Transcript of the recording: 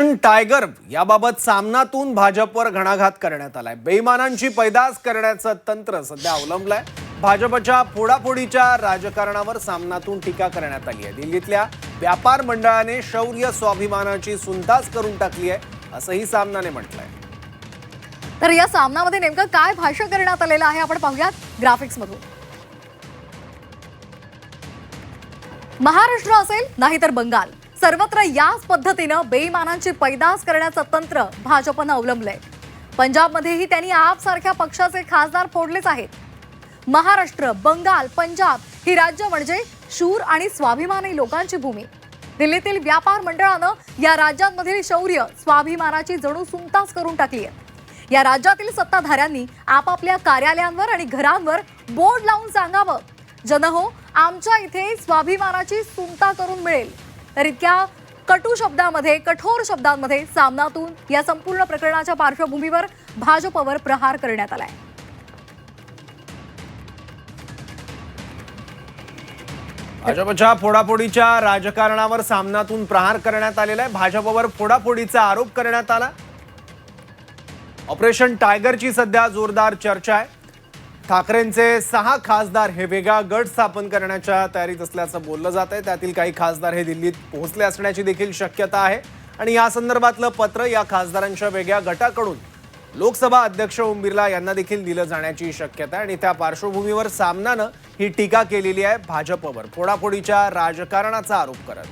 Tiger याबाबत सामनातून भाजपवर घणाघात करण्यात आलाय। बेईमानांची पैदास करण्याचं तंत्र सध्या अवलंबलंय। भाजपच्या फोडाफोडीच्या राजकारणावर सामनातून टीका करण्यात आली आहे। दिल्लीतल्या व्यापार मंडळाने शौर्य स्वाभिमानाची सुंताच करून टाकली आहे, असंही सामनाने म्हटलंय। तर या सामनामध्ये नेमकं काय भाष्य करण्यात आलेलं आहे आपण पाहूयात ग्राफिक्स मधून। महाराष्ट्र असेल नाहीतर बंगाल, सर्वत्र याच पद्धतीनं बेईमानांची पैदास करण्याचं तंत्र भाजपनं अवलंबलंय। पंजाबमध्येही त्यांनी आप सारख्या पक्षाचे खासदार फोडलेच आहेत। महाराष्ट्र, बंगाल, पंजाब ही राज्य म्हणजे शूर आणि स्वाभिमानी लोकांची भूमी। दिल्लीतील व्यापार मंडळानं या राज्यांमधील शौर्य स्वाभिमानाची जणू सुंताच करून टाकली आहे। या राज्यातील सत्ताधाऱ्यांनी आपापल्या कार्यालयांवर आणि घरांवर बोर्ड लावून सांगावं, जनहो आमच्या इथे स्वाभिमानाची सुंता करून मिळेल। तर इतक्या कटू शब्दांमध्ये, कठोर शब्दांमध्ये सामनातून या संपूर्ण प्रकरणाच्या पार्श्वभूमीवर भाजपवर प्रहार करण्यात आलाय। भाजपच्या फोडाफोडीच्या राजकारणावर सामनातून प्रहार करण्यात आलेला आहे। भाजपवर फोडाफोडीचा आरोप करण्यात आला। ऑपरेशन टायगरची सध्या जोरदार चर्चा आहे। ठाकरेंचे 6 खासदार हे वेगळा गट स्थापन करण्याच्या तयारीत असल्याचं बोललं जात आहे। त्यातील काही खासदार हे दिल्लीत पोहोचले असण्याची देखील शक्यता आहे आणि या संदर्भातलं पत्र या खासदारांच्या वेगळ्या गटाकडून लोकसभा अध्यक्ष ओम बिर्ला यांना देखील दिलं जाण्याची शक्यता आहे आणि त्या पार्श्वभूमीवर सामनानं ही टीका केलेली आहे भाजपवर फोडाफोडीच्या राजकारणाचा आरोप करत।